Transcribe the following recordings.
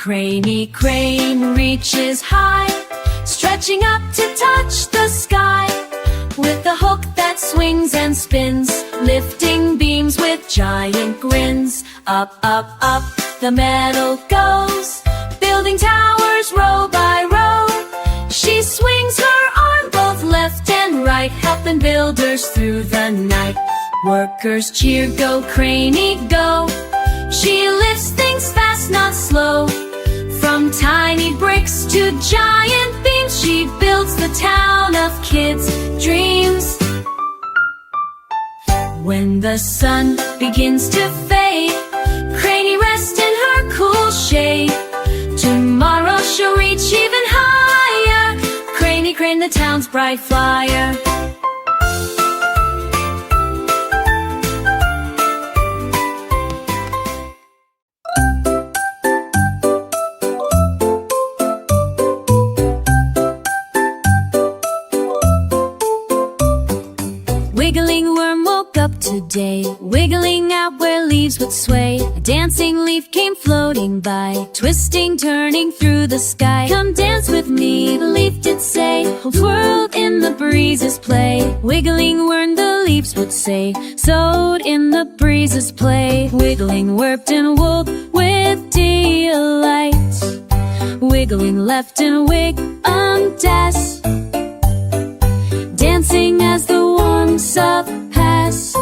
Craney Crane reaches high, stretching up to touch the sky, with a hook that swings and spins, lifting beams with giant grins. Up, up, up the meadow goes, building towers row by row. She swings her arm both left and right, helping builders through the night. Workers cheer, go Craney, go. She lifts things fast, not slow. From tiny bricks to giant beams, she builds the town of kids' dreams. When the sun begins to fade, Craney rests in her cool shade. Tomorrow she'll reach even higher, Craney Crane, the town's bright flyer. Wiggling worm woke up today, wiggling out where leaves would sway. A dancing leaf came floating by, twisting, turning through the sky. Come dance with me, the leaf did say, whirled in the breezes play. Wiggling worm, the leaves would say, sewed in the breezes play. Wiggling warped and woke with delight, wiggling left and wig undas, dancing as the warmth pass.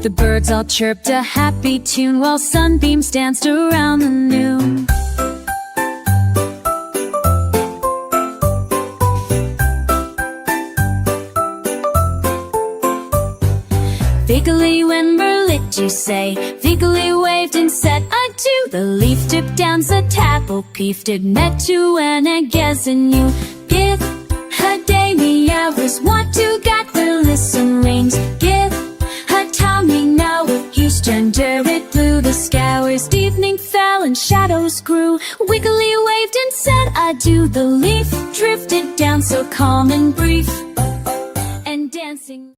The birds all chirped a happy tune, while sunbeams danced around the noon. Viggly when Merlit you say, Viggly waved and said adieu. The leaf dipped down, said tapple peefed, it met to an eggs and you give her day me hours, want to gather listen rings. Give her tummy now with used under it blew. The scours evening fell and shadows grew. Wiggly waved and said adieu. The leaf drifted down so calm and brief, and dancing.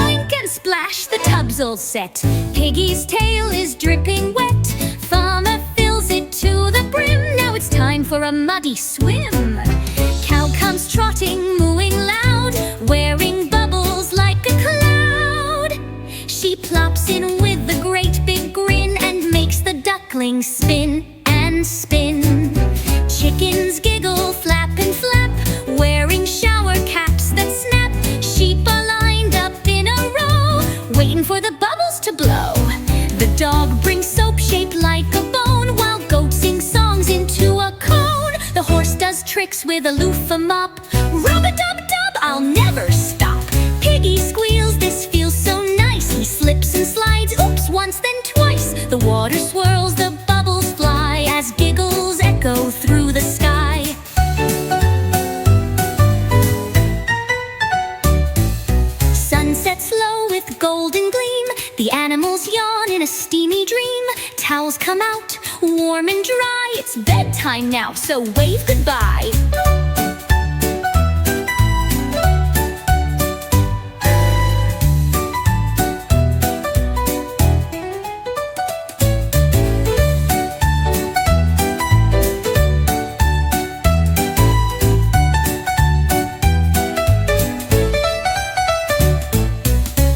Oink and splash, the tub's all set. Piggy's tail is dripping wet. Farmer fills it to the brim. Now it's time for a muddy swim. Cow comes trotting, mooing loud, wearing bubbles like a cloud. She plops in with a great big grin and makes the ducklings spin and spin. Chickens giggle, flap and flap, wearing shower caps that snap. Sheep are lined up in a row, waiting for the bubbles to blow. The dog brings soap shaped like a bone, while goats sing songs into a cone. The horse does tricks with a loofah mop. Rub-a-dub-dub, I'll never stop. Piggy squeals, this feels so nice. He slips and slides, oops, once then twice. The water swirls, the bubbles fly, as giggles echo through the sky. Sun sets low with golden gleam. The animals yawn in a steamy dream. Towels come out, warm and dry. It's bedtime now, so wave goodbye.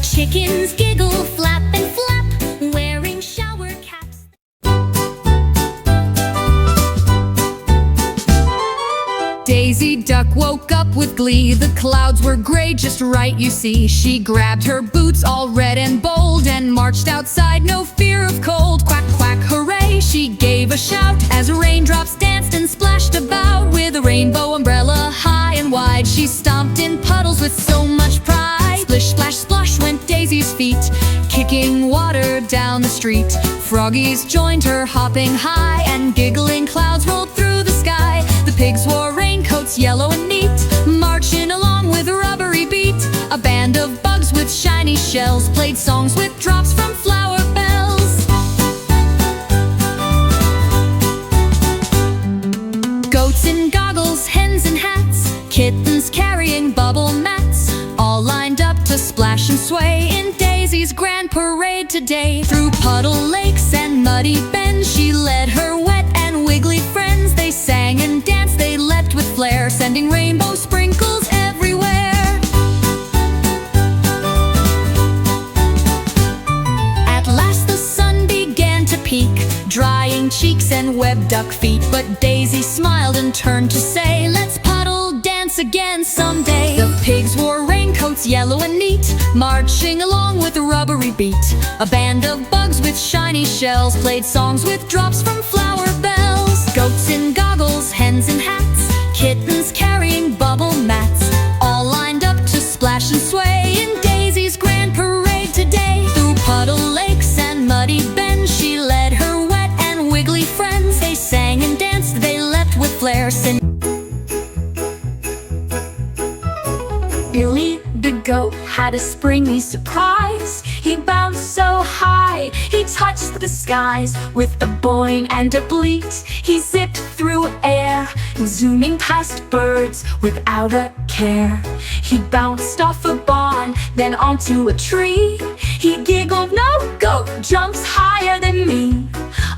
Chickens giggle, flap and flap, wearing shower caps. Daisy Duck woke up with glee. The clouds were gray, just right, you see. She grabbed her boots, all red and bold, and marched outside, no fear of cold. Quack, quack, hooray, she gave a shout, as raindrops danced and splashed about. With a rainbow umbrella high and wide, she stomped in puddles with so much pride. Splish, splash, splosh went Daisy's feet, kicking water down the street. Froggies joined her, hopping high, and giggling clouds rolled through the sky. The pigs wore raincoats, yellow and neat, marching along with a rubbery beat. A band of bugs with shiny shells played songs with drops from flower bells. Goats in goggles, hens in hats, kittens carrying bubble mats, all lined up to splash and sway in day Daisy's grand parade today. Through puddle lakes and muddy bends, she led her wet and wiggly friends. They sang and danced, they leapt with flair, sending rainbow sprinkles everywhere. At last the sun began to peak, drying cheeks and webbed duck feet. But Daisy smiled and turned to say, let's puddle dance again someday. The pigs wore raincoats yellow and neat, marching along with a rubbery beat. A band of bugs with shiny shells played songs with drops from flower bells. Goats in goggles, hens in hats, kittens carrying bubble mats, all lined up to splash and sway in Daisy's grand parade today. Through puddle lakes and muddy bends, she led her wet and wiggly friends. They sang and danced, they leapt with flair. Billy the goat had a springy surprise. He bounced so high, he touched the skies. With a boing and a bleat, he zipped through air, zooming past birds without a care. He bounced off a barn, then onto a tree. He giggled, no goat jumps higher than me.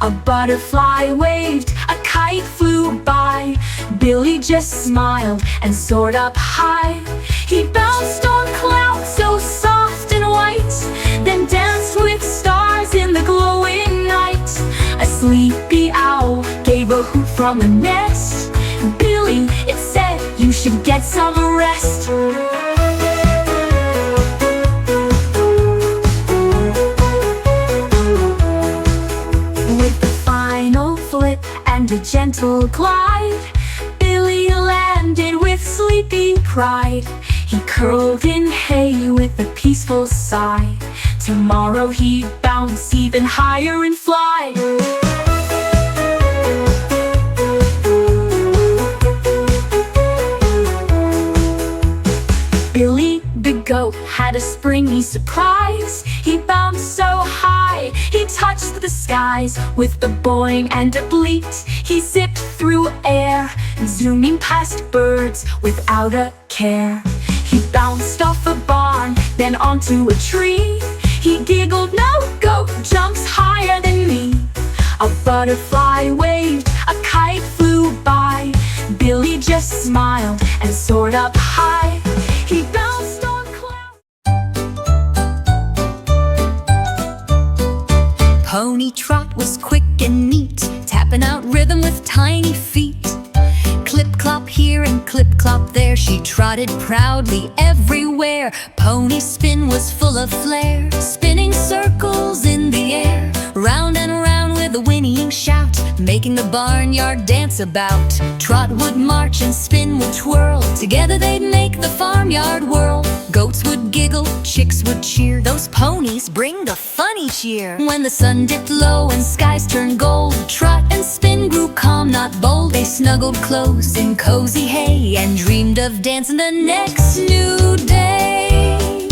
A butterfly waved, a kite flew by. Billy just smiled and soared up high. He bounced on clouds so soft and white, then danced with stars in the glowing night. A sleepy owl gave a hoot from the nest. Billy, it said, you should get some rest. With the final flip and a gentle glide, Billy landed with sleepy pride. He curled in hay with a peaceful sigh. Tomorrow he'd bounce even higher and fly. Billy the goat had a springy surprise. He bounced so high, he touched the skies. With a boing and a bleat, he zipped through air, zooming past birds without a care. He bounced off a barn, then onto a tree. He giggled, no goat jumps higher than me. A butterfly waved, a kite flew by. Billy just smiled and soared up high. He bounced on clouds. Pony Trot was quick and neat, tapping out rhythm with tiny feet. Clip-clop here and clip-clop there, she trotted proudly everywhere. Pony Spin was full of flair, spinning circles in the air, round and round with a whinnying shout, making the barnyard dance about. Trot would march and Spin would twirl, together they'd make the farmyard whirl. Goats would giggle, chicks would cheer, those ponies bring the funny cheer. When the sun dipped low and skies turned gold, Trot and Spin grew calm, not bold. They snuggled close in cozy hay and dreamed of dancing the next new day.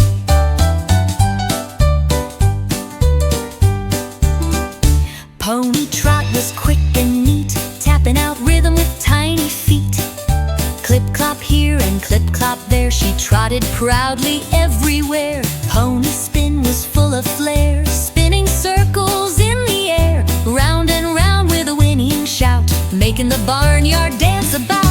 Pony Trot was quick and neat, tapping out rhythm with tiny feet. Clip-clop here and clip-clop there, she trotted proudly everywhere. Pony Spin was full of flair, spinning circles in the air, round and round with a whinnying shout, making the barnyard dance about.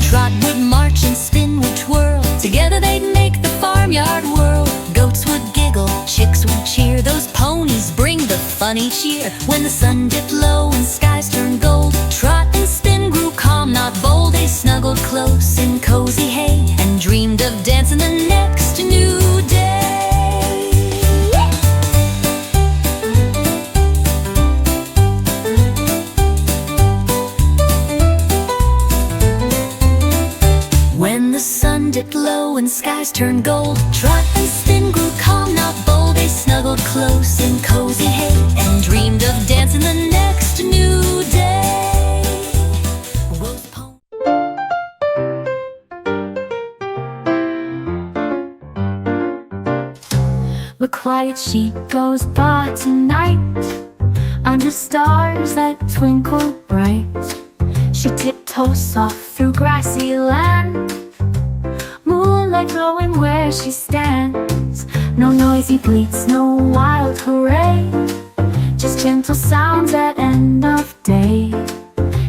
Trot would march and Spin would twirl, together they'd make the farmyard whirl. Goats would giggle, chicks would cheer, those ponies bring the funny cheer. When the sun dipped low and skies turned gold, Trot and Spin grew calm, not bold. They snuggled close in cozy hay and dreamed of dancing the next new day. When the sun dipped low and skies turned gold, Trot and Spin grew calm, not bold. They snuggled close in cozy hay and dreamed of dancing the next new day. The quiet sheep goes by tonight, under stars that twinkle bright. She tiptoes soft through grassy land, moonlight glowing where she stands. No noisy bleats, no wild hooray, just gentle sounds at end of day.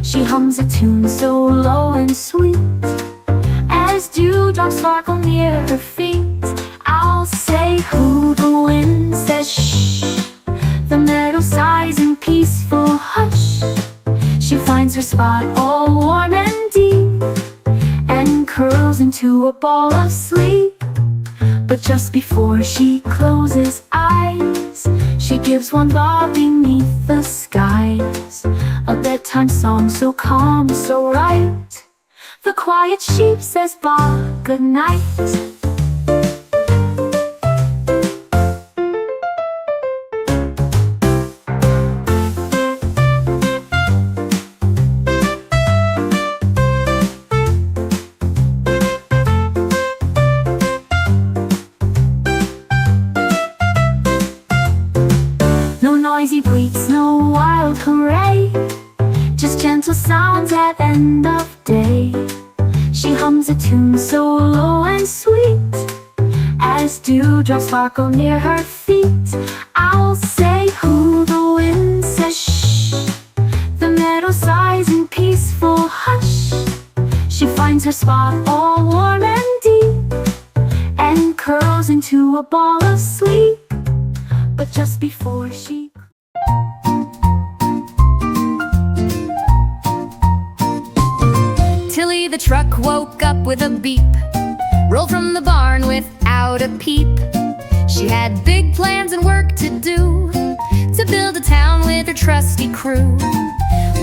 She hums a tune so low and sweet, as dewdrops sparkle near her feet. I'll say who, the wind says shh, the meadow sighs in peaceful hush. She finds her spot all warm and deep, and curls into a ball of sleep. But just before she closes eyes, she gives one bob beneath the skies. A bedtime song so calm, so right. The quiet sheep says Bob good night. No noisy bleats, no wild hooray, just gentle sounds at end of day. She hums a tune so low and sweet, as dewdrops sparkle near her feet. I'll say who, the wind says shh, the meadow sighs in peaceful hush. She finds her spot all warm and deep, and curls into a ball of sleep. But just before she Tilly the truck woke up with a beep, rolled from the barn without a peep. She had big plans and work to do, to build a town with her trusty crew.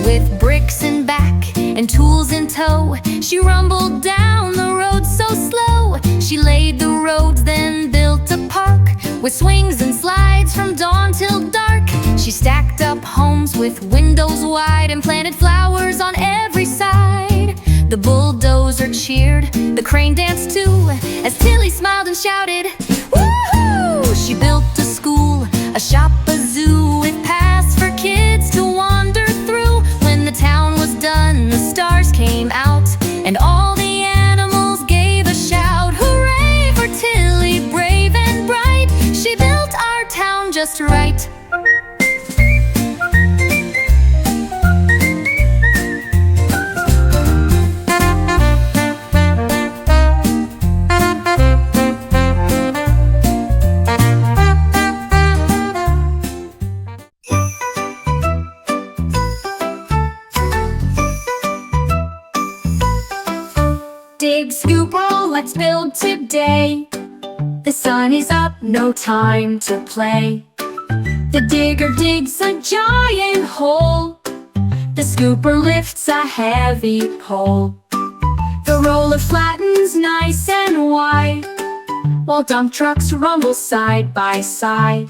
With bricks in back and tools in tow, she rumbled down the road so slow. She laid the roads, then built a park with swings and slides from dawn till dark. She stacked up homes with windows wide and planted flowers on every side. The bulldozer cheered, the crane danced too, as Tilly smiled and shouted, woohoo! She built a school, a shop, a zoo, with paths for kids to wander through. When the town was done, the stars came out, and all the animals gave a shout. Hooray for Tilly, brave and bright, she built our town just right. dig, scoop, roll, let's build today. The sun is up, no time to play. The digger digs a giant hole, the scooper lifts a heavy pole. The roller flattens nice and wide, while dump trucks rumble side by side.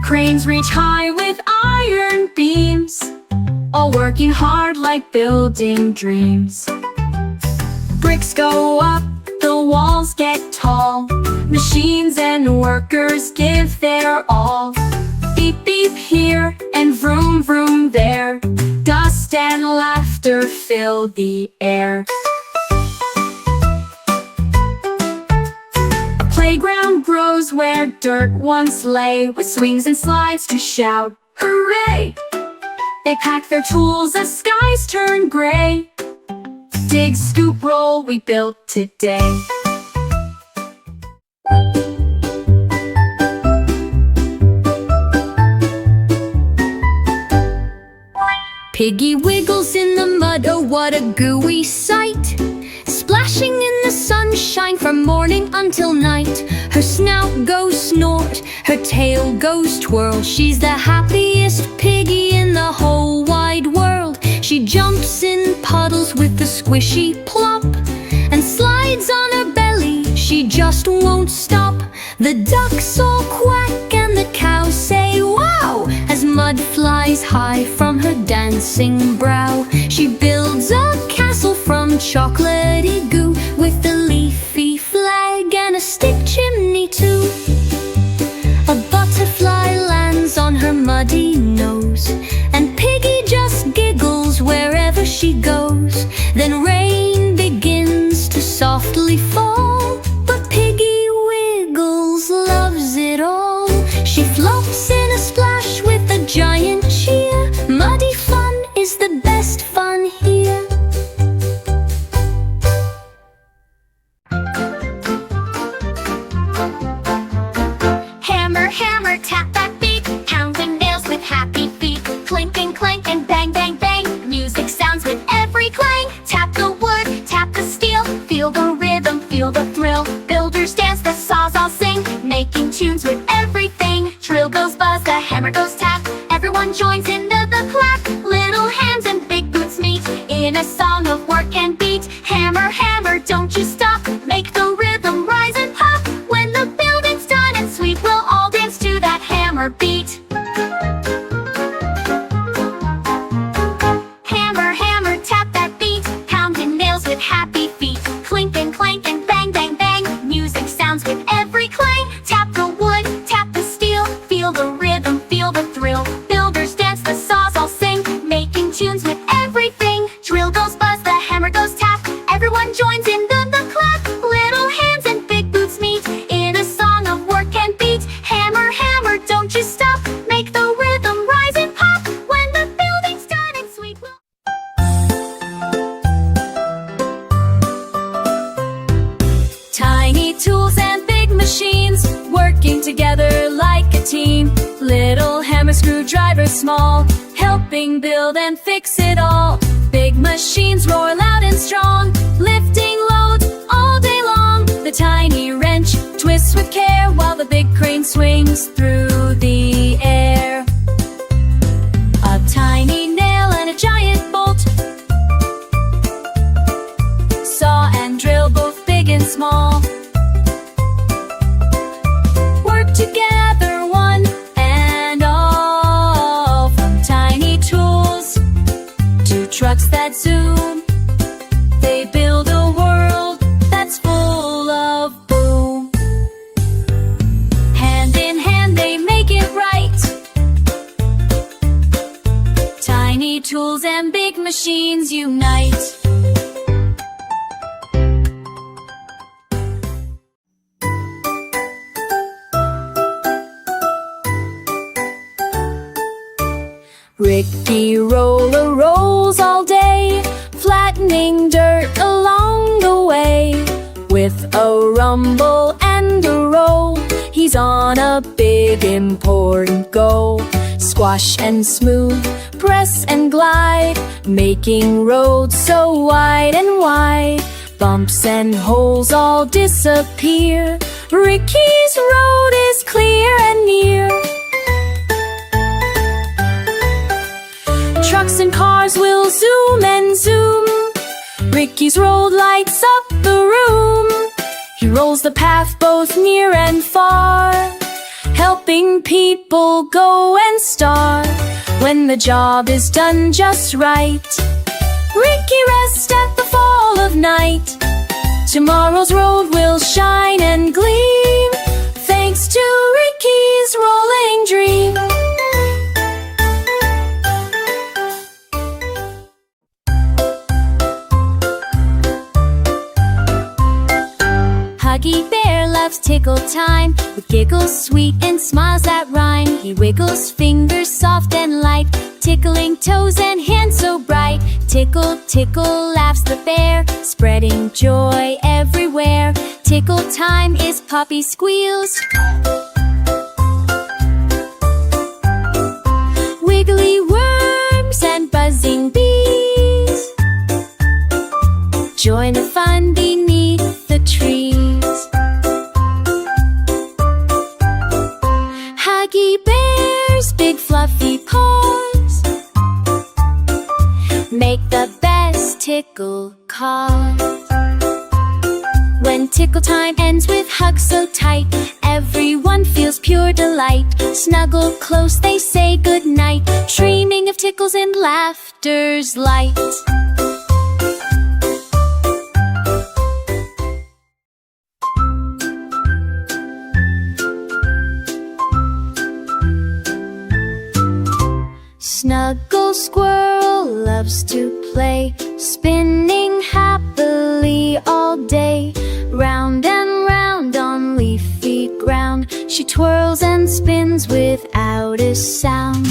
Cranes reach high with iron beams, all working hard like building dreams. Bricks go up, the walls get tall, machines and workers give their all. Beep beep here and vroom vroom there, dust and laughter fill the air. A playground grows where dirt once lay, with swings and slides to shout, hooray! They pack their tools as skies turn gray. Dig, scoop, roll, we built today. Piggy wiggles in the mud, oh what a gooey sight! Splashing in the sunshine from morning until night. Her snout goes snort, her tail goes twirl. She's the happiest piggy in the whole wide world. She jumps in puddles with a squishy plop, and slides on her belly, she just won't stop. The ducks all quack and the cows say wow, as mud flies high from her dancing brow. She builds a castle from chocolatey goo, with a leafy flag and a stick chimney too. A butterfly lands on her muddy nose, and Piggy just giggles wherever she goes. Then rain begins to softly fall, but Piggy Wiggles loves She flops in a splash with a giant cheer. Muddy fun is the best fun here. Hammer, hammer, tap that beat, pounding nails with happy feet. Clink and clank and bang, bang, bang, music sounds with every clang. Tap the wood, tap the steel, feel the rhythm, feel the thrill. Builders dance, the saws all sing, making tunes with everything. Drill goes buzz, the hammer goes tap, everyone joins in the clap. Little hands and big boots meet in a song of work and beat. Hammer, hammer, don't you stop, make the rhythm rise and pop. When the building's done and sweet, we'll all dance to that hammer beat. Hammer, hammer, tap that beat, pounding nails with happy feet. Clink and clank and bang, bang, bang, music sounds with every clang. Tap the wood, tap the steel, feel the rhythm, feel the thrill. Builders dance, the saws all sing, making tunes with everything. Drill goes buzz, the hammer goes tap, everyone joins in the clap. Little hands and big boots meet in a song of work and beat. Hammer, hammer, don't you stop, make the rhythm rise and pop. When the building's done and sweet, we'll Tiny tools and big machines working together like a team. Little hammer, screwdriver small, helping build and fix it all. Big machines roar loud and strong, lifting loads all day long. The tiny wrench twists with care while the big crane swings through the air. A tiny nail and a giant bolt, saw and drill both big and small, work together one and all. From tiny tools to trucks that zoom, they build a world that's full of boom. Hand in hand they make it right. Tiny tools and big machines unite. Ricky Roller rolls all day, flattening dirt along the way. With a rumble and a roll, he's on a big important go. Squash and smooth, press and glide, making roads so wide and wide. Bumps and holes all disappear, Ricky's road is clear and near. Trucks and cars will zoom and zoom, Ricky's road lights up the room. He rolls the path both near and far, helping people go and start. When the job is done just right, Ricky rests at the fall of night. Tomorrow's road will shine and gleam, thanks to Ricky's rolling dream. Uggy Bear loves tickle time, with giggles sweet and smiles that rhyme. He wiggles fingers soft and light, tickling toes and hands so bright. Tickle, tickle, laughs the bear, spreading joy everywhere. Tickle time is puppy squeals, wiggly worms and buzzing bees. Join the fun beneath the trees. Huggy Bear's big fluffy paws make the best tickle cause. When tickle time ends with hugs so tight, everyone feels pure delight. Snuggle close, they say goodnight, dreaming of tickles and laughter's light. Snuggle Squirrel loves to play, spinning happily all day, round and round on leafy ground. ground. She twirls and spins without a sound.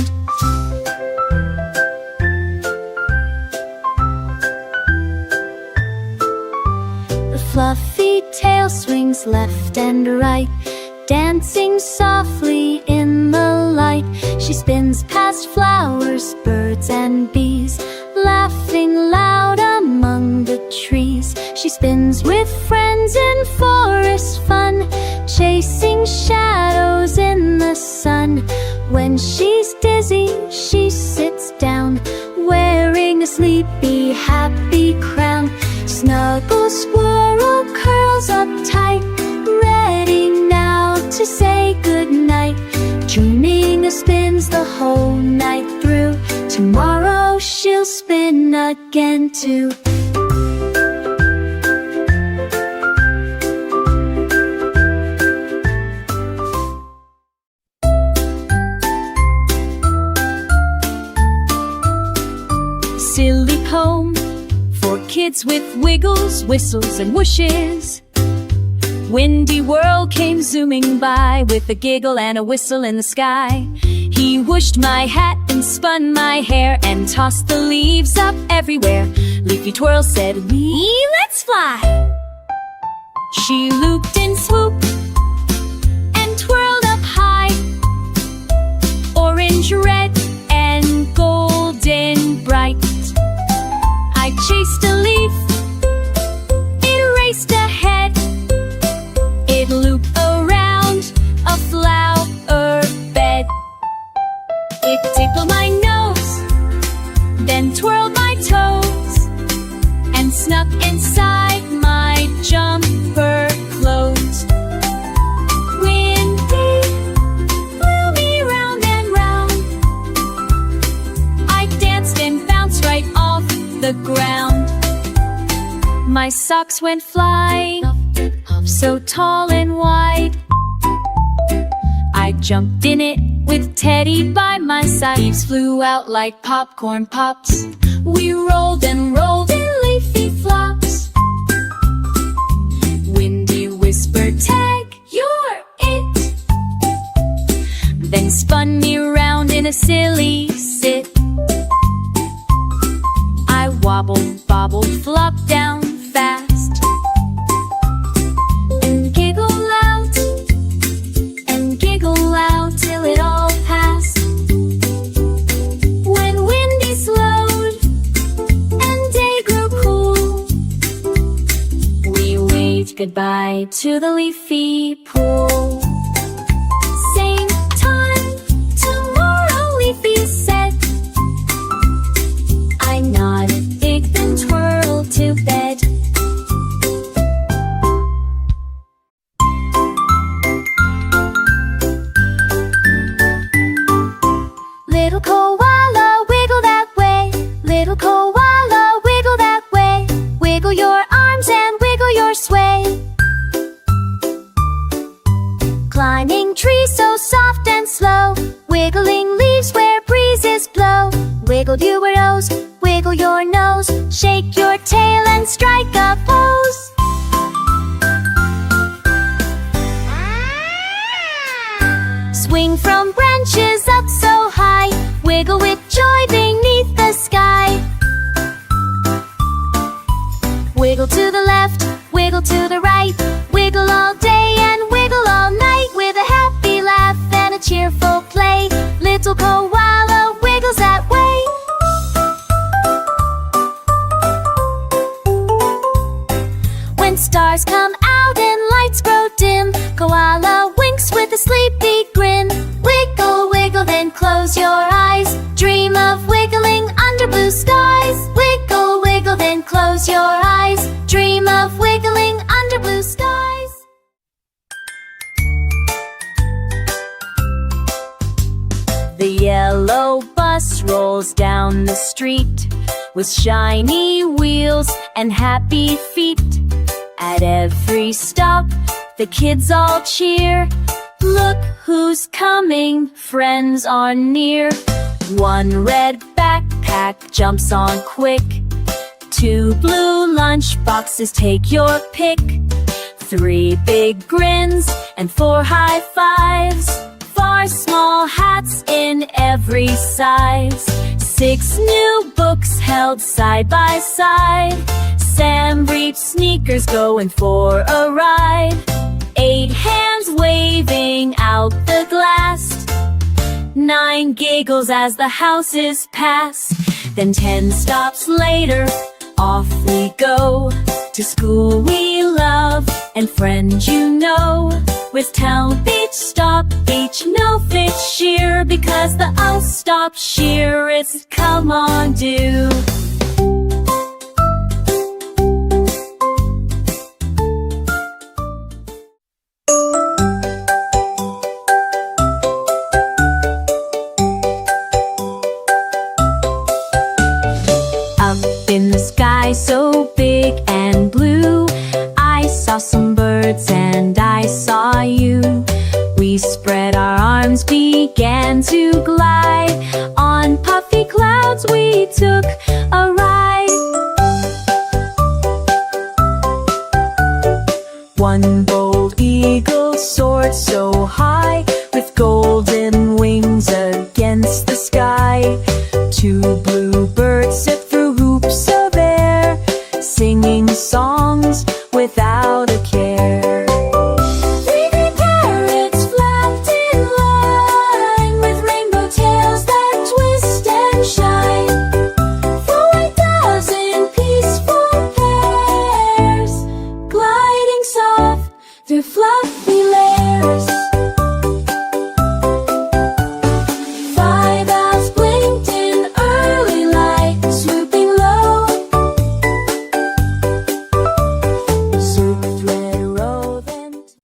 The fluffy tail swings left and right, dancing softly in the light. She spins past flowers, birds and bees, laughing loud among the trees. She spins with friends in forest fun, chasing shadows in the sun. When she's dizzy, she sits down, wearing a sleepy, happy crown. Snuggle, Squirrel curls up tight, ready now to say goodnight. Dreaming spins the whole night through. Tomorrow she'll spin again too. Silly poem for kids with wiggles, whistles, and whooshes. Windy Whirl came zooming by with a giggle and a whistle in the sky. He whooshed my hat and spun my hair and tossed the leaves up everywhere. Leafy Twirl said, "Wee, let's fly!" She looped and swooped and twirled up high, orange, red, and golden bright. I chased a leaf, it raced ahead, it looped around a flower bed. It tickled my nose, then twirled my toes, and snuck inside my jumper clothes. Windy blew me round and round, I danced and bounced right off the ground. My socks went flying, so tall and wide. I jumped in it with Teddy by my side. Leaves flew out like popcorn pops. We rolled and rolled in leafy flops. Windy whispered, "Tag, you're it." Then spun me around in a silly sit. I wobbled, bobbled, flopped down fast, and giggle out till it all passed. When Windy slowed and day grew cool, we waved goodbye to the leafy pool. Same time tomorrow, Leafy said. I nodded big, then twirled to bed. Little koala, wiggle that way. Little koala, wiggle that way. Wiggle your arms and wiggle your sway. Climbing trees so soft and slow, wiggling leaves where breezes blow. Wiggle your nose, wiggle your nose, shake your tail and strike a pose. Swing from branches up so high, wiggle with joy beneath the sky. Wiggle to the left, wiggle to the right, wiggle all day and wiggle all night, with a happy laugh and a cheerful play. Little koala wiggles that way. When stars come out and lights grow dim, koala winks with a sleepy grin. Wiggle, wiggle, then close your eyes. Dream of wiggling under blue skies. Wiggle, wiggle, then close your eyes. Dream of wiggling under blue skies. The yellow bus rolls down the street with shiny wheels and happy feet. At every stop, the kids all cheer. Look who's coming, friends are near. One red backpack jumps on quick. Two blue lunch boxes, take your pick. 3 big grins and 4 high fives, 4 small hats in every size, 6 new books held side by side, Sam reached sneakers going for a ride, 8 hands waving out the glass, 9 giggles as the houses pass. Then 10 stops later, off we go to school we love and friends you know. With town beach, stop beach, no fit sheer, because the I'll stop sheer, it's come on do. In the sky so big and blue, I saw some birds and I saw you. We spread our arms, began to glide. On puffy clouds we took a ride. One bold eagle soared so high, with golden wings against the sky. 2 blue birds zipped through hoops of air, singing songs without a care. 3 green parrots flapped in line, with rainbow tails that twist and shine. 4 white doves in peaceful pairs, gliding soft through fluffy layers. 5 owls blinked in early light, swooping low. Swooped red rodent.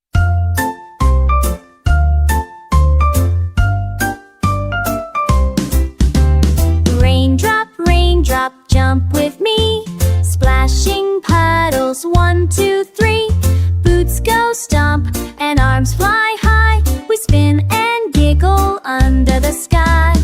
Raindrop, raindrop, jump with me. Splashing puddles, 1, 2, 3. Boots go stomp and arms fly high. We spin and giggle under the sky.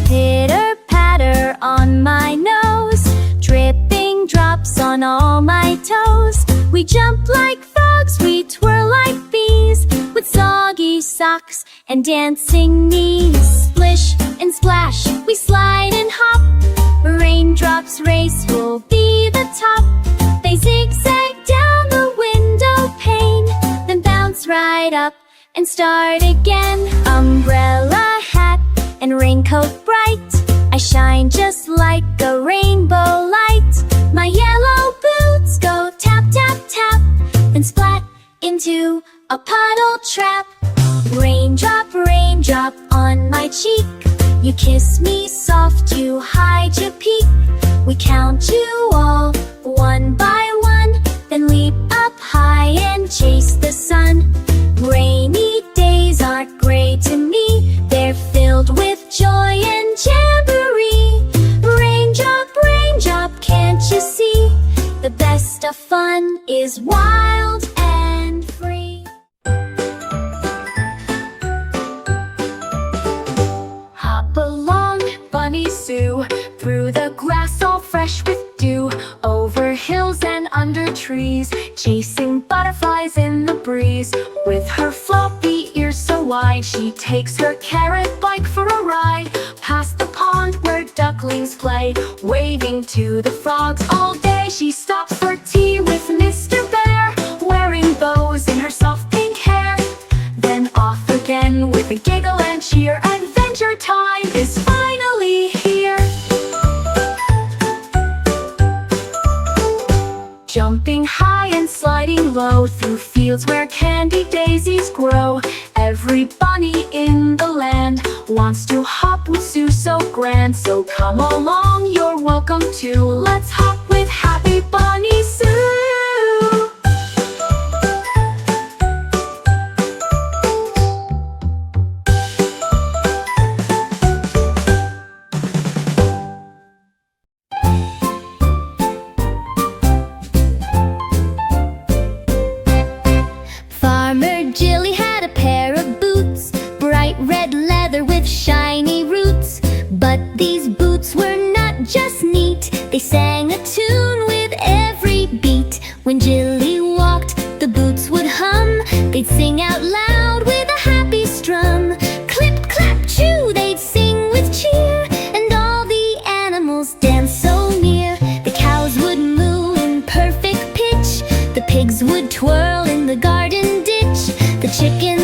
Pitter patter on my nose, dripping drops on all my toes. We jump like frogs, we twirl like bees, with soggy socks and dancing knees. Splish and splash, we slide and hop. Raindrops race, we'll be the top. They zigzag down the window pane, then bounce right up and start again. Umbrella, hat, and raincoat bright, I shine just like a rainbow light. My yellow boots go tap, tap, tap, and splat into a puddle trap. Raindrop, raindrop on my cheek, you kiss me soft, you hide your peak. We count you all, 1 by 1, then leap up high and chase the sun. Rainy days aren't gray to me, they're filled with joy and jamboree. Raindrop, raindrop, can't you see? The best of fun is wild and free. Hop along, Bunny Sue, through the grass all fresh with dew, over hills and under trees, chasing butterflies in the breeze. With her floppy ears so wide, she takes her carrot bike for a ride. Past the pond where ducklings play, waving to the frogs all day. She stops for tea with Mr. Bear, wearing bows in her soft pink hair. Then off again with a giggle and cheer. Adventure time is finally here. Jumping high and sliding low, through fields where candy daisies grow. Every bunny in the land wants to hop with Sue so grand. So come along, you're welcome to. Let's hop with happy Bunny Sue. Farmer Jilly had a pair of boots, bright red leather with shiny roots. But these boots were not just neat, they sang a in the garden ditch. The chicken